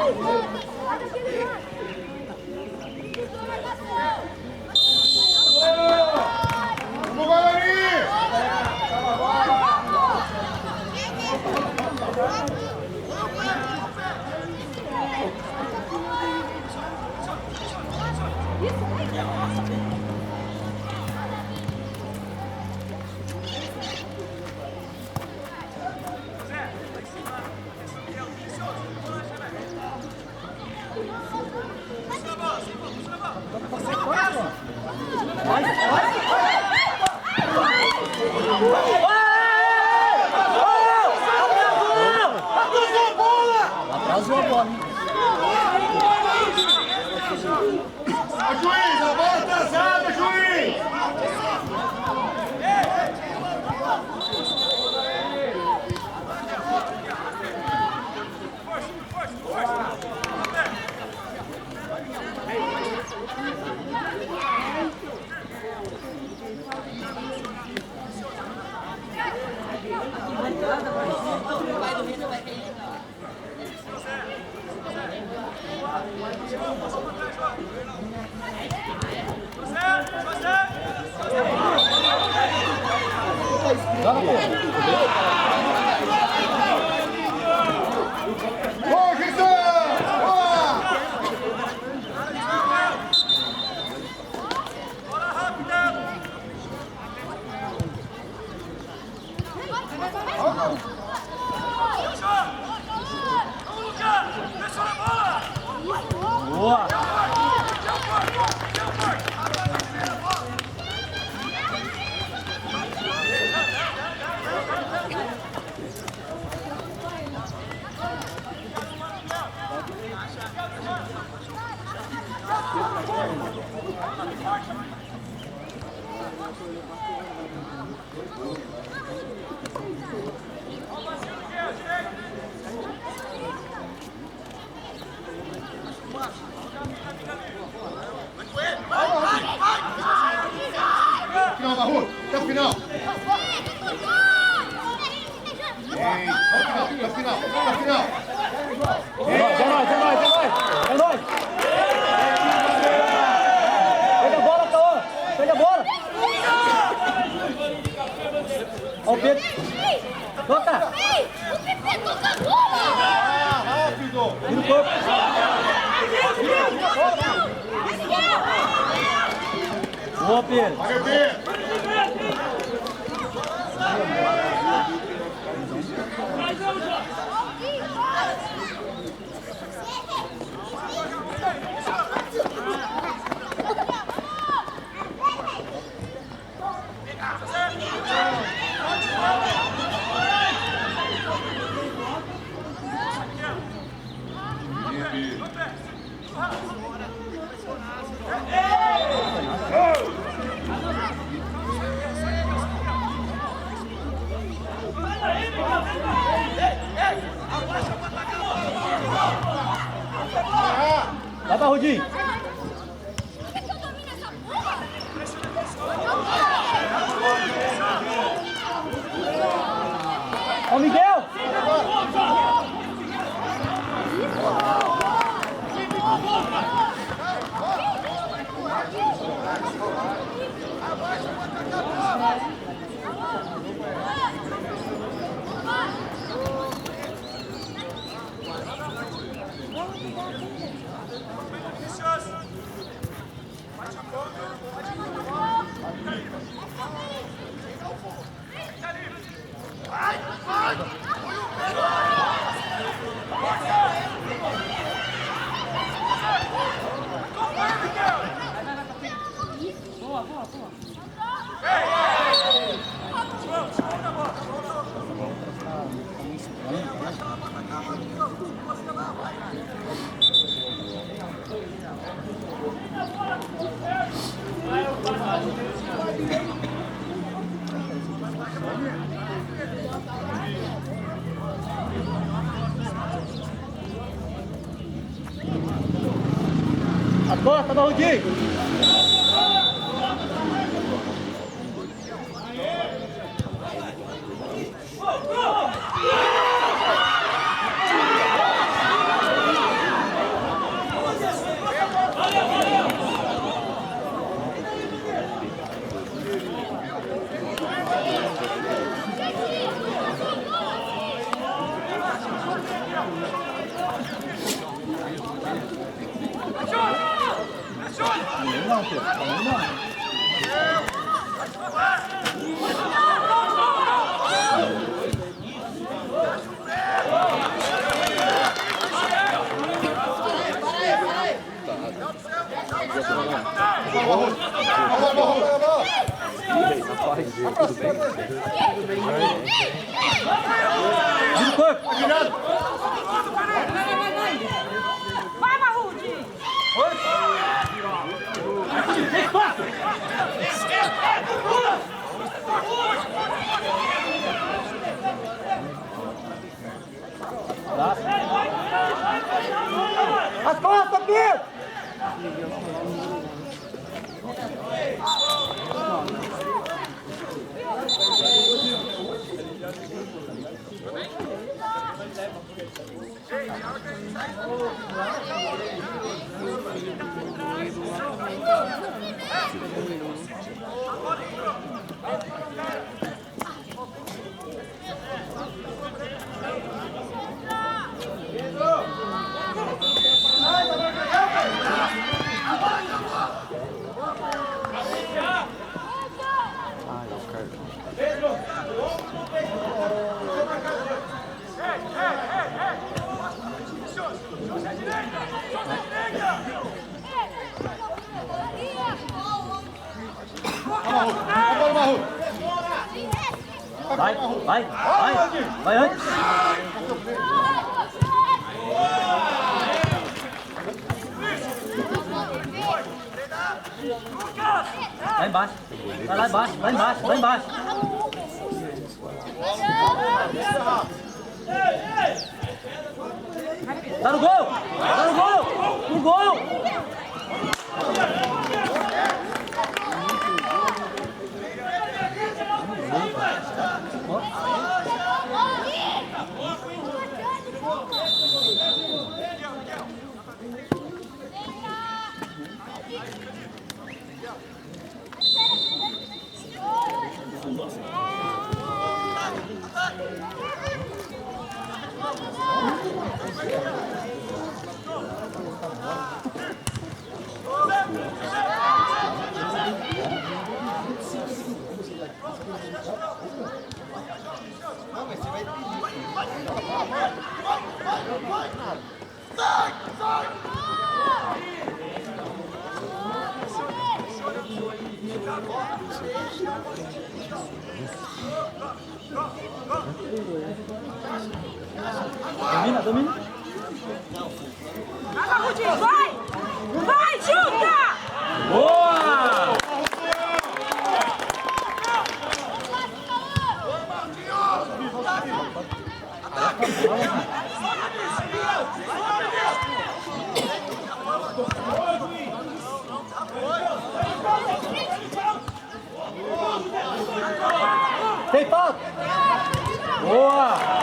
Vamos, Guarani! Atrasou a bola, hein? Juiz, a bola atrasada, juiz! Boa, Cristian! Boa! Bola rápida! Boa! Final da rua, até o final. Ei, até o final, até o final. É nóis! Pega a bola, Cauã! Pega a bola! Ó o Pedro! Toca! Rápido! Vira o corpo! Boa, Pedro! Vai, Pedro! Vai pra Rudinho! Ó o Miguel! A costa, Rudinho! não, Pedro. Também não. Vai, Marrude! As costas, Pedro! Vai antes. Lá embaixo. Vai lá embaixo, lá embaixo, lá embaixo. Tá no gol! Tá no gol! No gol! Domina, domina. Vai, Marrudinho, vai! Vai, chuta! Boa! Tem falta! Boa!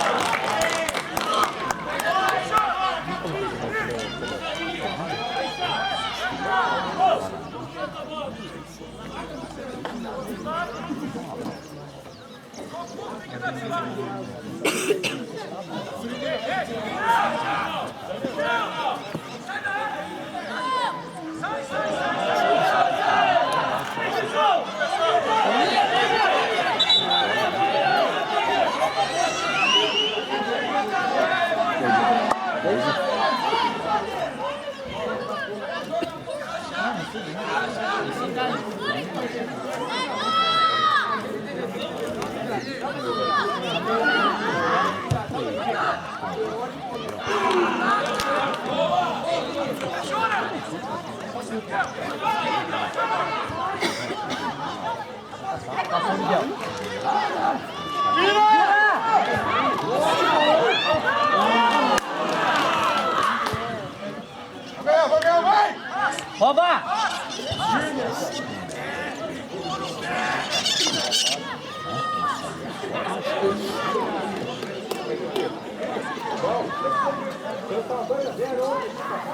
Rouba!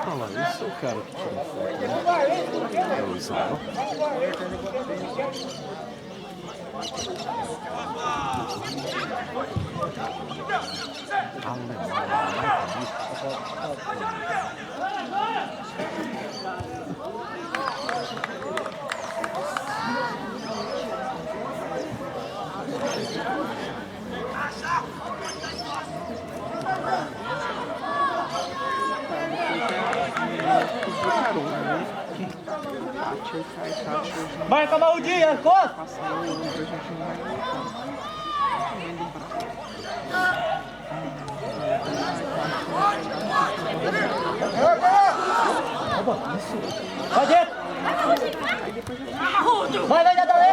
Olha lá, esse é o cara que tira foto, né? É o Israel. Marca Marrudinha, costa! Vai dentro! Vai, Dadalê!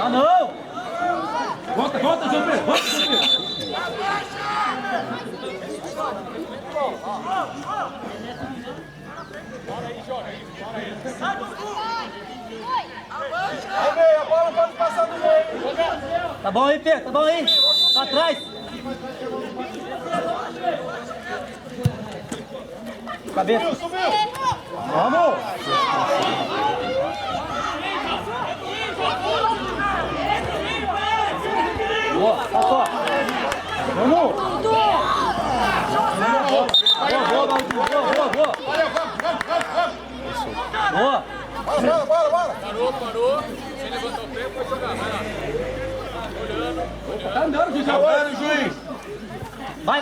Ah, não! Volta, João Pedro! Volta, João Pedro! A bola pode passar do meio. Tá bom aí, Pedro, tá bom aí. Tá atrás. Cabeça. Vamos. Boa, tá só. Vamos. Boa. Boa. Bora. Parou. Sem levantar o pé, pode jogar. Vai lá. Olhando. Tá andando, juiz. Olha, juiz. Vai.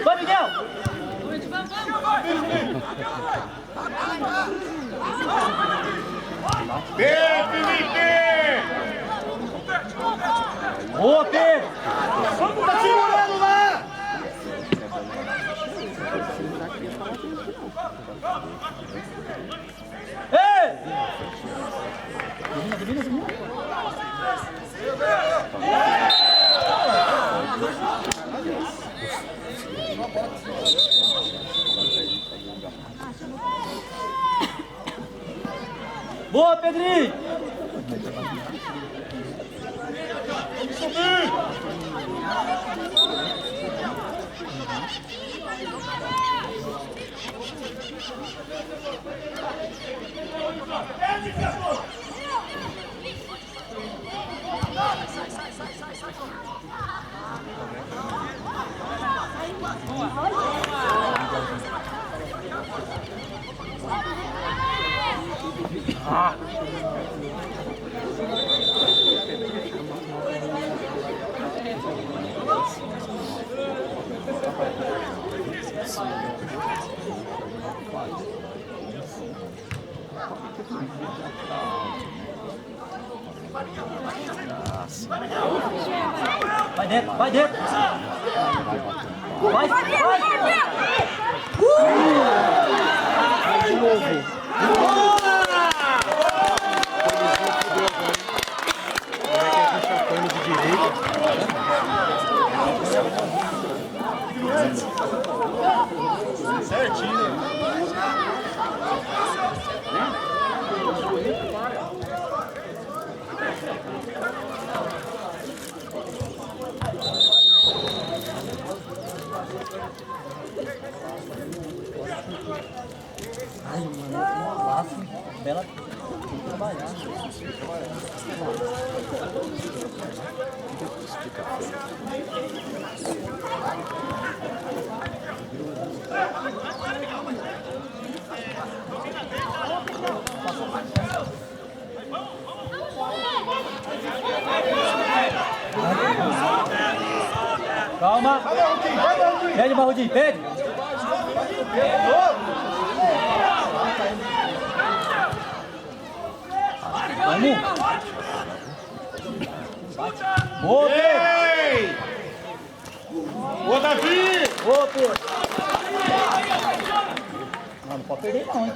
Vai, Miguel. Felipe! Boa, Pedro. Tá segurando lá! Ei! Boa, Pedrinho! Vai dentro! Vai! De novo. Certinho. Ai, mano, um laço, bela tem que trabalhar. Calma. Pede, Marrudinho, pede. Vamos. Boa, Pedro. Ô, Davi! Boa, Pedro. Não pode perder não, hein?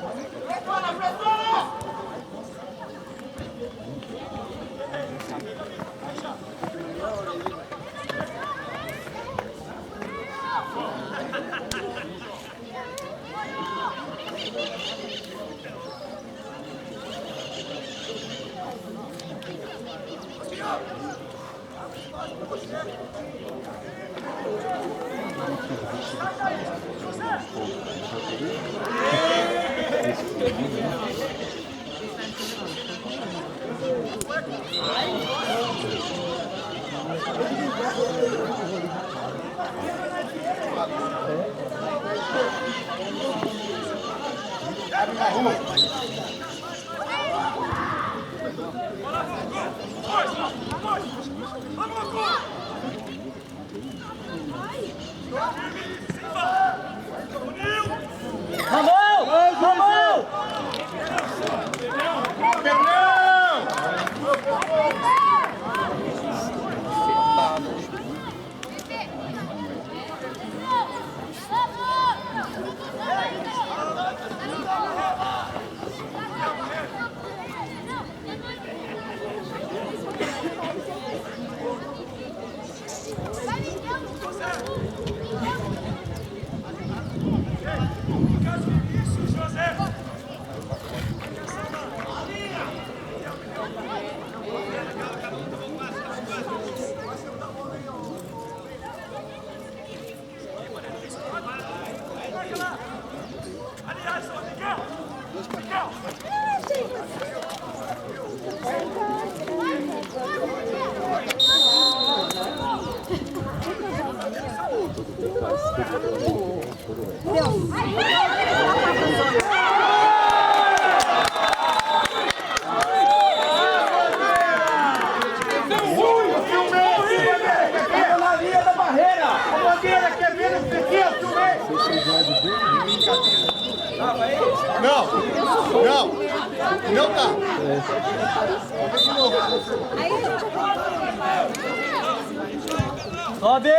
Não tá. Sobe!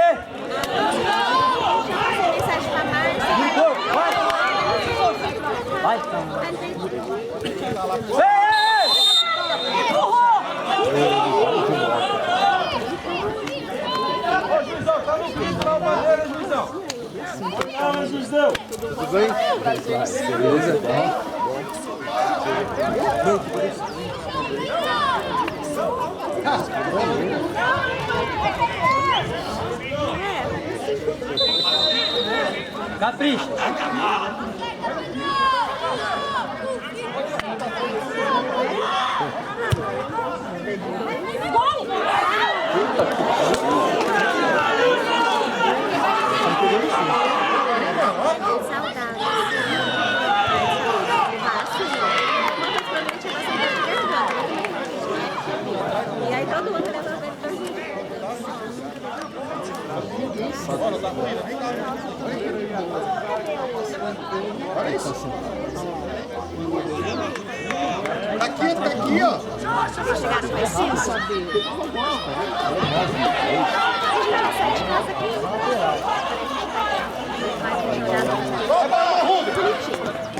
Vai! Ô, Juizão, tá no piso lá, o bandeira, Juizão! Calma, Juizão! Tudo bem? Beleza? Capricha! E aí todo mundo levou ele pra gente. Olha isso. Tá aqui, ó. Vocês chegaram mais cedo?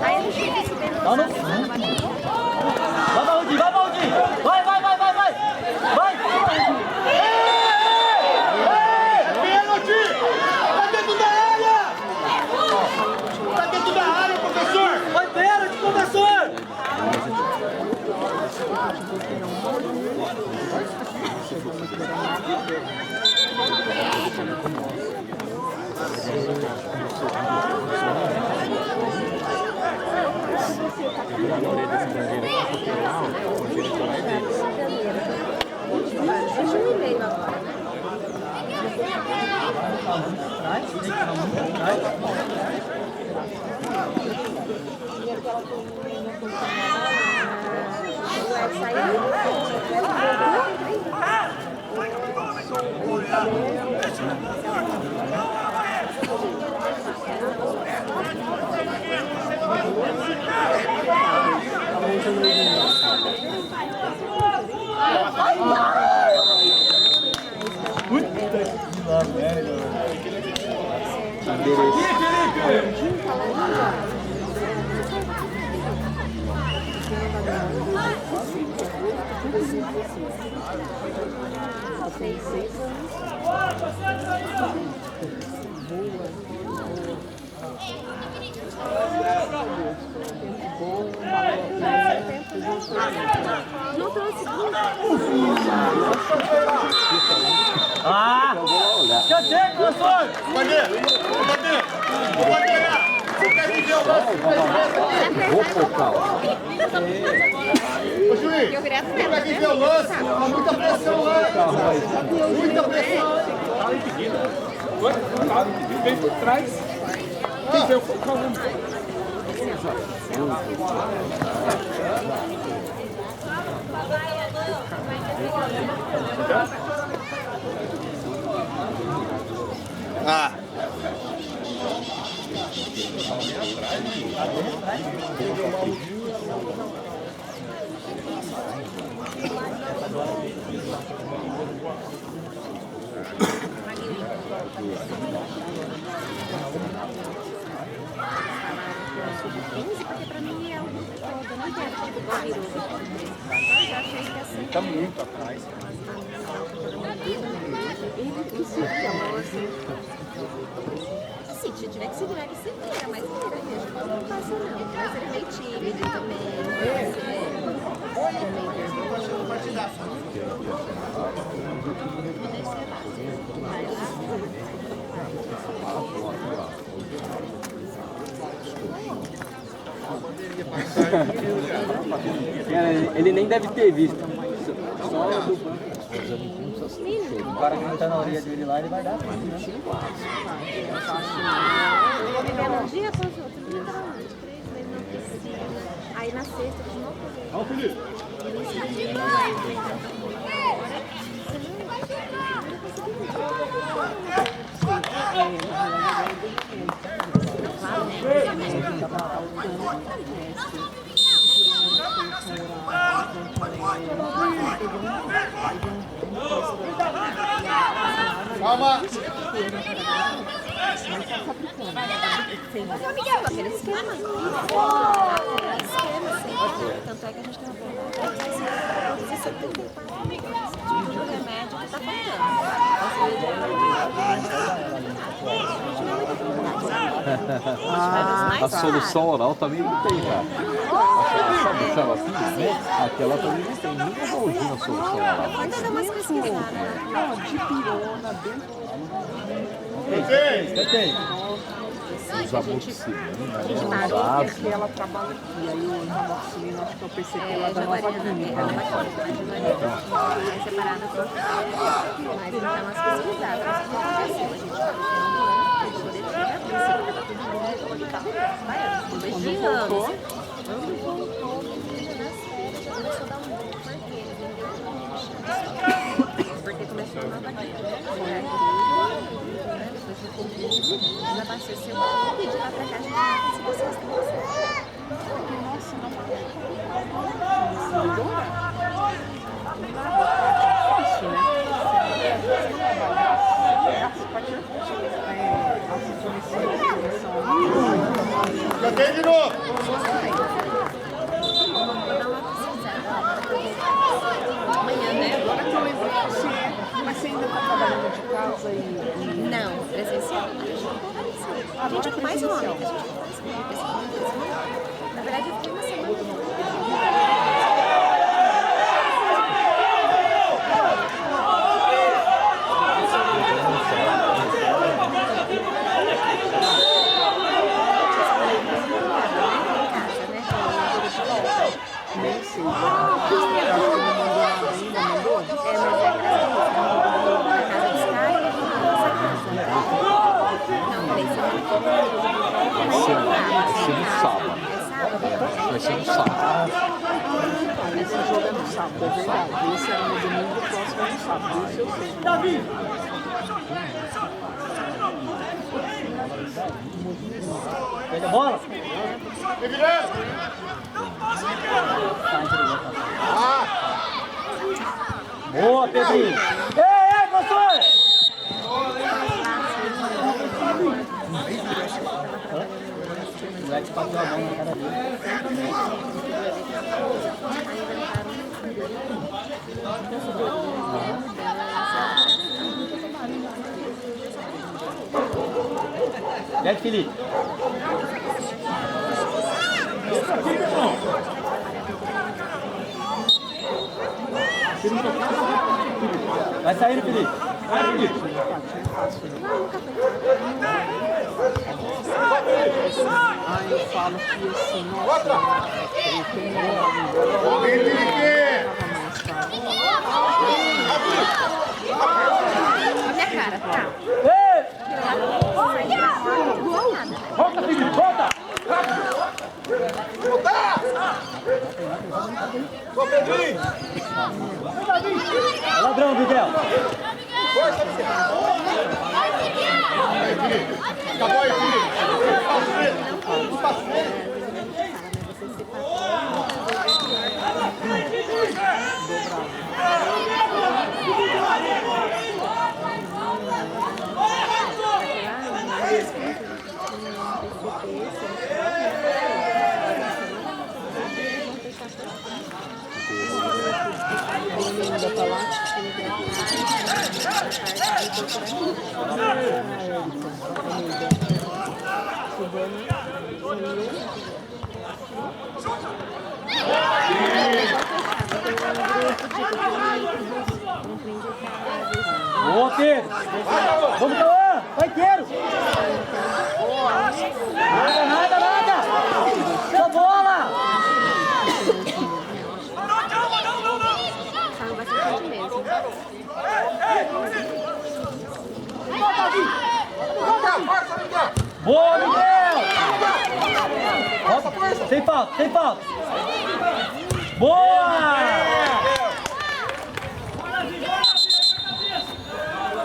Aí a gente fica se vendo. Tá no fundo! Vai, Valdir! Vai, Valdir! Vai! Vai! Pênalti! Tá dentro da área! Tá dentro da área, professor! Vai, pênalti, professor! Ah! Cadê, professor? Bandeira! Você quer me ver o lance? Vou focar lá. Ô, juiz, você quer me ver o lance? Tá muita pressão lá. Muita pressão. Vem por trás. Quem veio focar Ah. Porque pra mim é o grupo todo, não quero tipo igual virou. Eu achei que assim. Tá muito atrás. Assim, se tiver que se virar, que se vira, mas vira mesmo. Não passa não. Mas ele é meio tímido também. Ele nem deve ter visto. Só do banco. O cara que não tá na orelha dele lá, ele vai dar. Bebendo um dia com os outros, literalmente. 3 vezes na piscina. Aí na sexta, de novo. Vamos, Felipe. Calma! Aquele esquema. Tanto é que a gente tem um remédio que tá faltando. A solução oral também não tem, cara. Sabe aquela assim, né? Aquela também não tem. Nunca vou ouvir a solução oral. Ainda dá umas pesquisadas, né? De pirona, bem. Tem! Os amoxicilina, né? Os É ácidos. que ela trabalha aqui. Aí o amoxicilina, acho que eu percebi ela da Nova Clínica. É separada por mas ele dá umas pesquisadas. Depois de anos. Quando voltou, o menino nas férias já começou a dar um bom porque começou a nova depois do Covid, ela abasteceu e pediu lá pra cá se vocês estão certo. Nossa, não difícil, né? Já tem de novo! Amanhã, né? Agora que eu lembro que você é, mas você ainda está trabalhando de casa e... Não, presencial. A gente é o que mais rola. Na verdade, eu fiquei uma semana. Nem sei. Acho que não mandou nada ainda, mandou? É, mas é gratuito. Na casa de Sky, não, peraí, Vai ser no sábado. Vai ser no sábado. Esse jogo é no sábado, é verdade. Esse era no domingo, o próximo é no sábado. Isso eu sei. Pega a bola. Boa, Pedrinho. Ei, pastor! O moleque passou a mão na cara dele. Deve, Felipe. Vai saindo, Felipe. Vai, Felipe. Aí eu falo que assim, nossa, eu tenho uma minha cara, tá? Ei! Volta, Felipe, volta! Ô, Pedrinho! Ladrão, Miguel. Força, Miguel! Acabou aí, filho! Espaço dele! Boa, Pedro. Vamos, Cauã. Vai inteiro. Nada. Só bola. Saiu bastante mesmo. Boa, Miguel. Sem falta. Boa.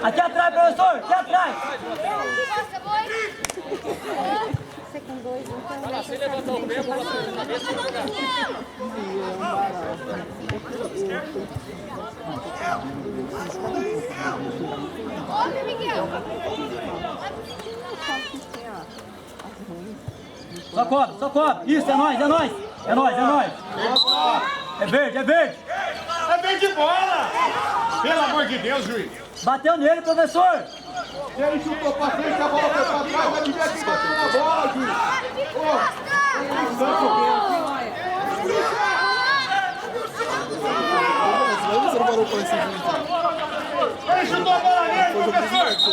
Aqui atrás, professor! Aqui atrás! Você com dois, então Se levantar o pé, bola na cabeça e jogar. Só cobre! Isso, é nóis! É verde! É verde bola! Pelo amor de Deus, juiz! Bateu nele, professor! Ele chutou pra frente, a bola foi pra trás, vai devia ter batido na bola, juiz! Você não parou pra esse juiz? Ele chutou a bola nele, professor! Se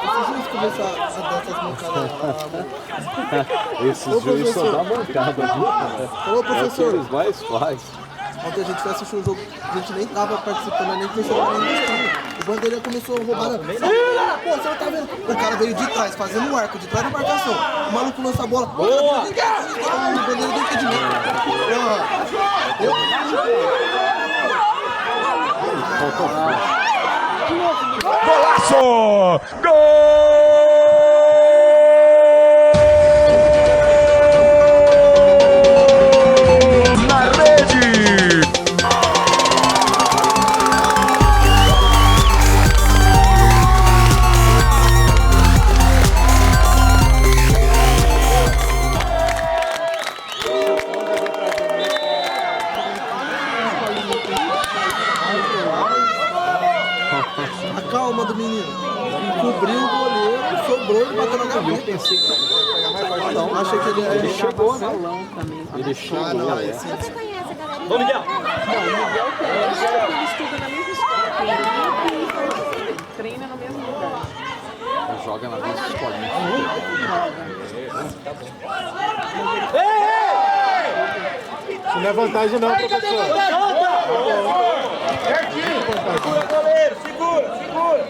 o juiz começar a dar essas mancadas... Esse juiz só dá mancada, viu? Ô, É o que professor, eles mais fazem. ontem a gente foi assistir o jogo, a gente nem tava participando, nem percebendo nem gostando. O bandeira começou a roubar. Pô, você não tá vendo? O cara veio de trás, fazendo um arco, de trás da marcação. O maluco lança a bola. Boa! O bandeira do impedimento. Golaço! Gol! Na rede! A calma do menino. Cobriu o goleiro, sobrou e bateu na gaveta. Eu pensei que Não, achei que ele chegou, né? Também. Ele chegou, Ah, não, né? esse... Você conhece a galera? Vamos, Miguel! Não, o Miguel conhece porque ele estuda na mesma escola que ele e treina no mesmo lugar. Joga na mesma escolinha. Isso não é vantagem não, professor. Certinho. Segura, goleiro! Segura!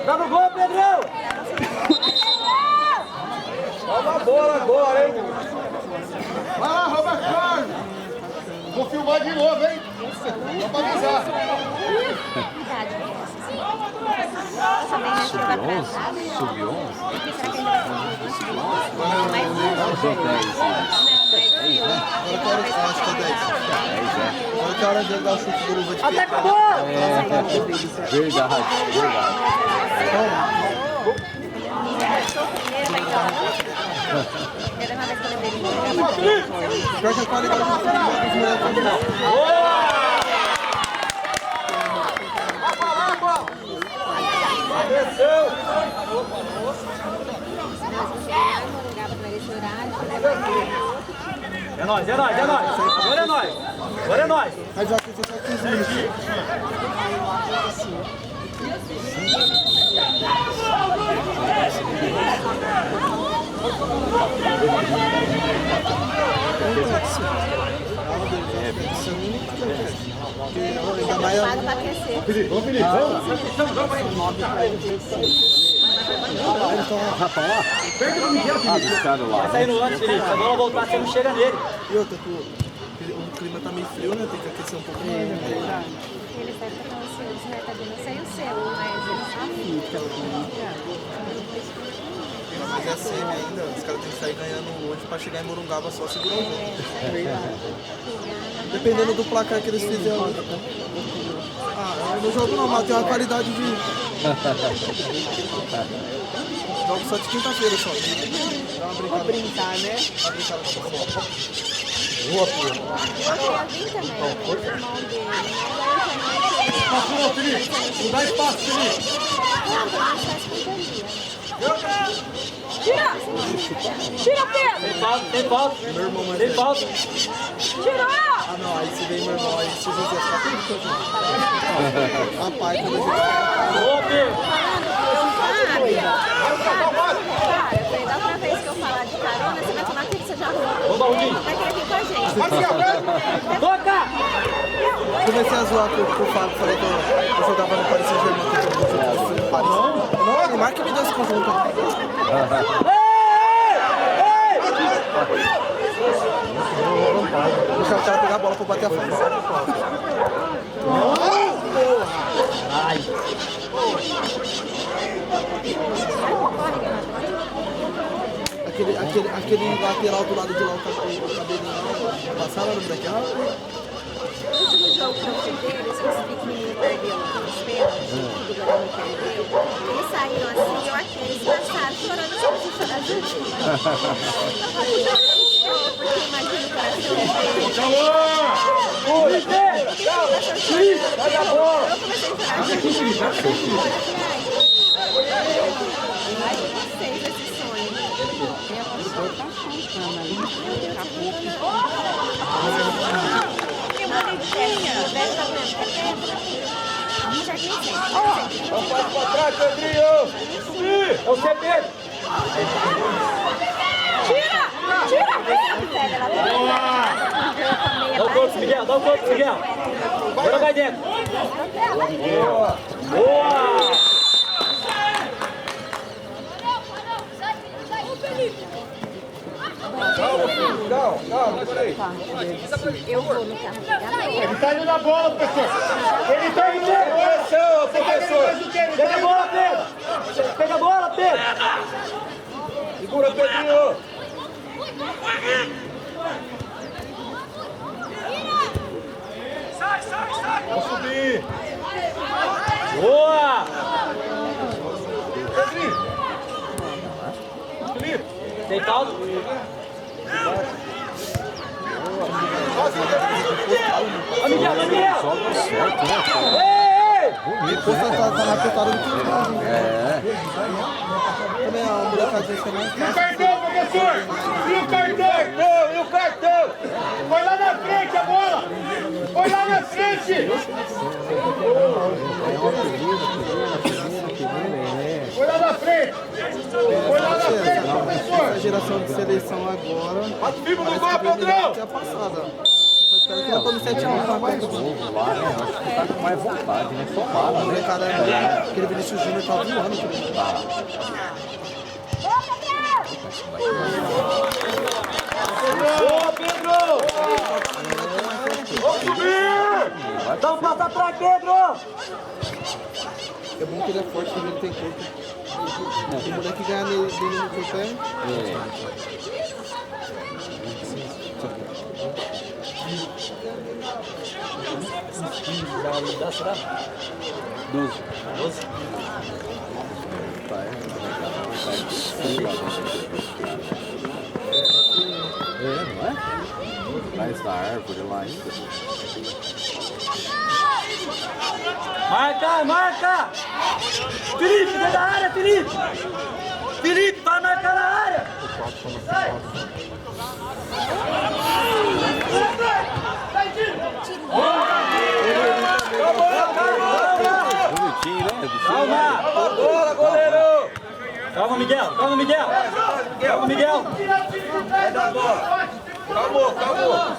Dá no gol, Pedrão! Toma a bola agora, hein? Vai lá, Roberto Carlos. Vou filmar de novo, hein? Só pra avisar. Sub-11? Acho que é 10. Agora que é a hora de dar o chute do luva de Ataca a bola! Verdade. Pior que a qualidade do futebol dos moleques é legal. É nóis! Agora é nóis! Mas já tem só 15 minutos. Ainda mais Paga pra aquecer. Vamos, Felipe, Ah, deixaram lá. Tá saindo antes, Felipe. Se a bola voltar, você não chega nele. e outra, tu o clima tá meio frio, né? Tem que aquecer um pouco mais. É verdade. Eles devem estar ansiosos, né? Tá vendo? Sei o seu, mas eles sabem. Mas é semi ainda, os caras têm que sair ganhando hoje pra chegar em Morungaba só segurar o jogo. É verdade. Dependendo do placar que eles fizeram. Ah, no jogo não, mas tem uma qualidade de. Jogo só de quinta-feira só. Dá uma Pra brincar, né? Uma brincada de futebol. Eu queria vir também, o irmão dele. Espaço não, Felipe. Não dá espaço, Felipe. Tira! Tira, Pedro! Tem falta, tem falta. Meu irmão mais Tem velho. falta. Tirou! Ah não, aí se vem meu irmão, aí se o José ficar tudo que eu jogo. Rapaz, quando a gente. Boa, Pedro. Cara, foi da outra vez que eu falar de carona, você vai tomar pizza de arroz. Vamos, Baldinho. Vai querer vir com a gente. Toca! Comecei a zoar com o Fábio, falei que eu jogava no Paris Saint-Germain, que eu jogava no Paris. Não, o Neymar que me deu esse conjunto. Deixa o cara pegar a bola pra bater a frente. Ai. Aquele lateral do lado de lá, o cabelinho, passaram no break. O último jogo que eu fui deles, que esse pequenininho perdeu nos pênaltis, do Guarani perdeu, eles saíram assim, eu aqui, eles passaram chorando, sabe de chorar junto? Porque imagina o coração dele. Sai da bola. Eu comecei a chorar junto. Ai, vocês, esse sonho. Eu mandei de pedra, deve estar vendo, já que sei. Não pode pra trás, Pedrinho. Subir. É o C, Pedro. Tira! Tira! Pega ela Dá um corpo, Miguel. Dá um corpo, Miguel. Agora vai dentro. Boa. Boa. Calma, filho. Calma, peraí. Eu vou no carro pegar. Ele tá indo na bola, professor. Ele tá indo na bola. Professor. Pega a bola, Pedro. Pega a bola, Pedro. Segura, Pedrinho. Vamos subir. Boa. Pedrinho. Felipe. Tem falta? Ó, Miguel, Miguel. Ei, ei. Depois tá na apertada do time. Também a molecadinha que é mais E o cartão, professor? E o cartão? E o cartão? Foi lá na frente a bola! Foi lá na frente! Foi lá na frente! Foi lá na frente, professor! a geração de seleção agora. Bate firme no gol, Parece que Pedrão! é a passada. Só espero que não tome 7 anos na Copa. Lá, né? Acho que tá com mais vontade, né? Tomara, né? Cara, aquele Vinícius Júnior tá voando. Boa, Pedro. Vamos subir! Dá um passo atrás, Pedro. É bom que ele é forte, que ele tem corpo. Tem mulher que ganha dele no corpo Dá, será? 12. 12. Não é? Mas da árvore lá ainda. Marca, marca! Felipe, dentro da área, Felipe! Felipe, vai marcar na área! Bonitinho, né? Calma! Bola, goleiro! Calma, Miguel! Calma, Miguel! Calma, Miguel! Sai da bola! Calmou, calmou!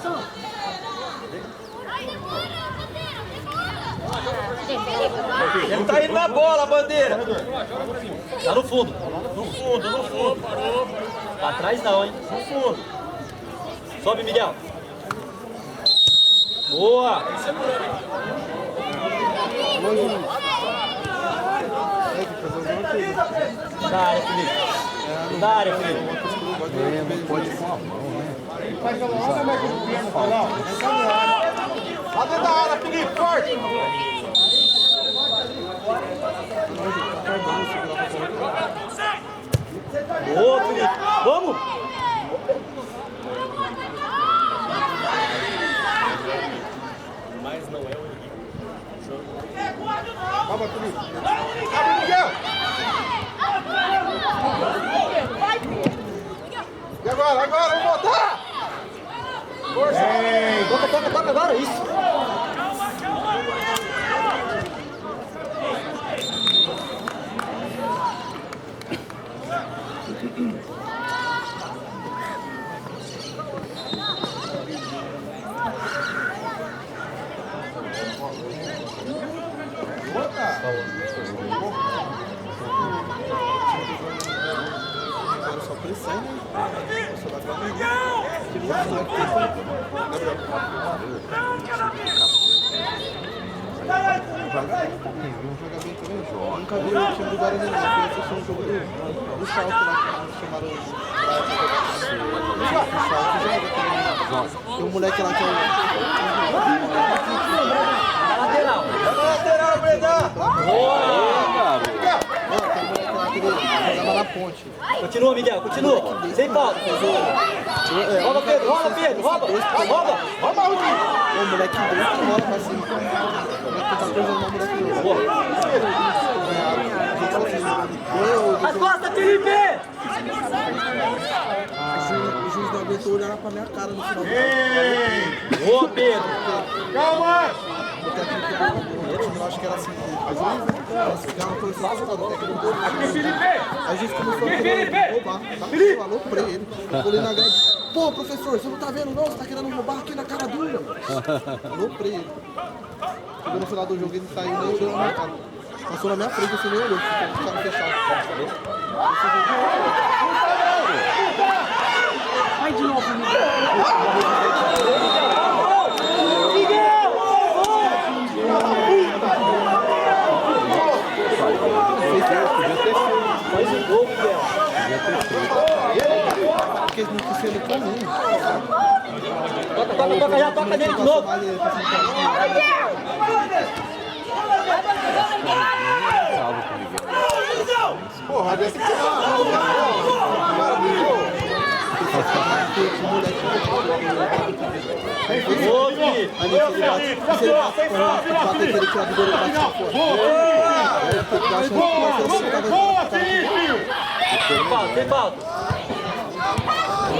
Ele tá indo na bola, bandeira! Tá no fundo! No fundo, no fundo! Pra trás não, hein? No fundo! Sobe, Miguel! Boa! Da área, Felipe. Da área, Felipe. Não pode com a mão, né? Faz a mão, como é que o Pierre não foi lá? Lá dentro da área, Felipe, forte! Boa, Felipe. Vamos! Mas não é o Henrique. Calma, Felipe. Abre, Miguel! E agora, vamos botar! Força! Toca agora, isso! Só pressão, né? Nunca vi o time do Guarani, não. Eu assisti um jogo do Salto lá, que chamaram o Salto joga também. Tem um moleque lá que é Lateral! Lateral, Breda! Boa! tem um moleque lá que ele jogava na ponte. Continua, Miguel, continua! Sem falta! Rouba, Pedro! Rouba! Vamos, Rudinho! O moleque dele que rola pra cima. O moleque tá coisando o moleque dele. As costas, Felipe! O juiz não aguentou olhar pra minha cara no final. Boa, Pedro! Calma! O técnico, eu acho que era assim. Eles ficaram conversando com o técnico. Aqui, Felipe! A gente começou a querer roubar. Eu aloprei ele. Olhei na grade. Pô, professor, você não tá vendo não? Você tá querendo roubar aqui na cara dura. Aloprei ele. Chegou no final do jogo, ele saiu nem olhou na minha cara. Passou na minha frente, assim, nem olhou. Ficaram fechados. Vai de novo, Faz o gol, Miguel! Porque eles não conseguiram comigo. Toca nele de novo! Porra, desse que Boa, Felipe! Boa, Felipe! Sem falta!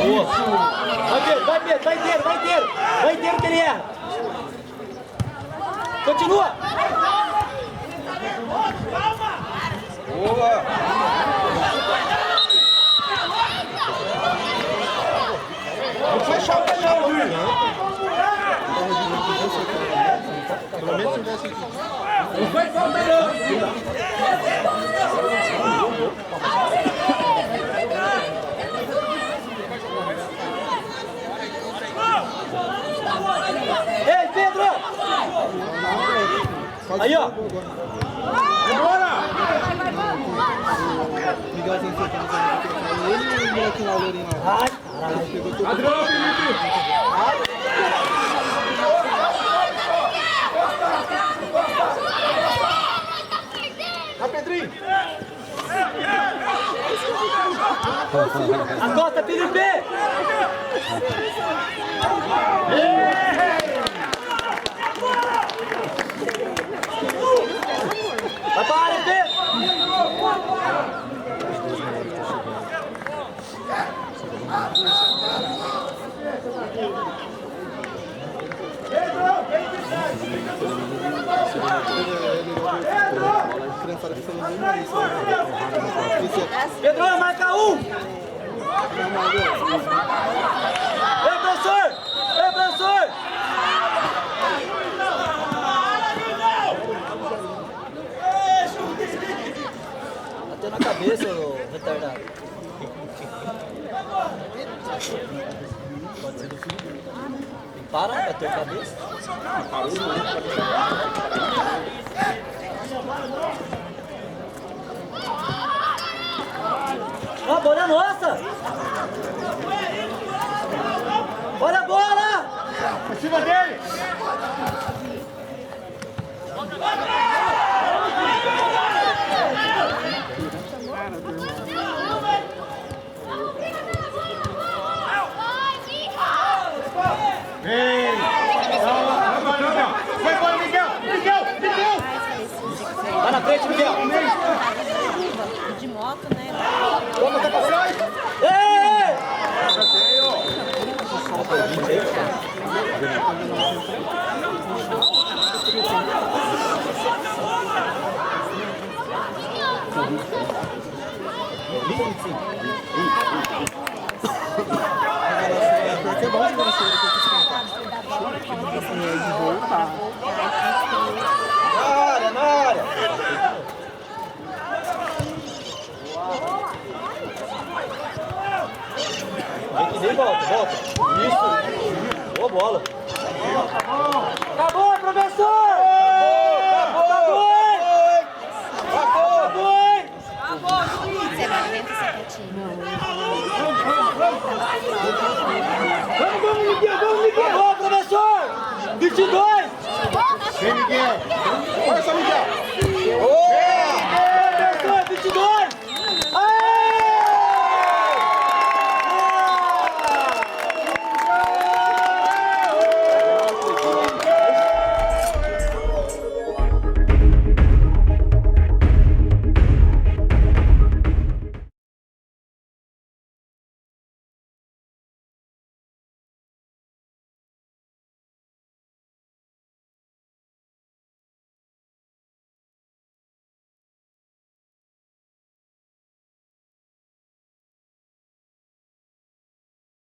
Boa! Vai inteiro que ele erra! Continua! Boa! Vamos fechar o Luiz! Pelo menos se tivesse aqui. Não foi falta, Ei, Pedro! Aí, ó! Bora! Miguelzinho sentando ele e o moleque lá, o Lourinho lá. Ai, caralho! Adriano, Felipe! Vai, Pedrinho! As costas, Felipe! Vai para a área, Pedro! Pedro, marca um! Ei, professor! Ei, professor! Bateu na cabeça, ô retardado. Pode ser do filho. Para, bateu a cabeça. A bola é nossa! Olha a bola! Por cima dele! Vem! Vai embora, Miguel! Miguel! Vai na frente, Miguel! De moto, né? Vamos até pra trás! Ei! Porque é bom jogar na chuva depois que esquentar. De voltar. Na área, na área! Vem que vem, volta, volta. Isso. Boa bola. Acabou, professor! Acabou! Você vai dentro dessa quietinho. Vamos, Miguel! Acabou, professor! 22! Vem, Miguel! Força, Miguel!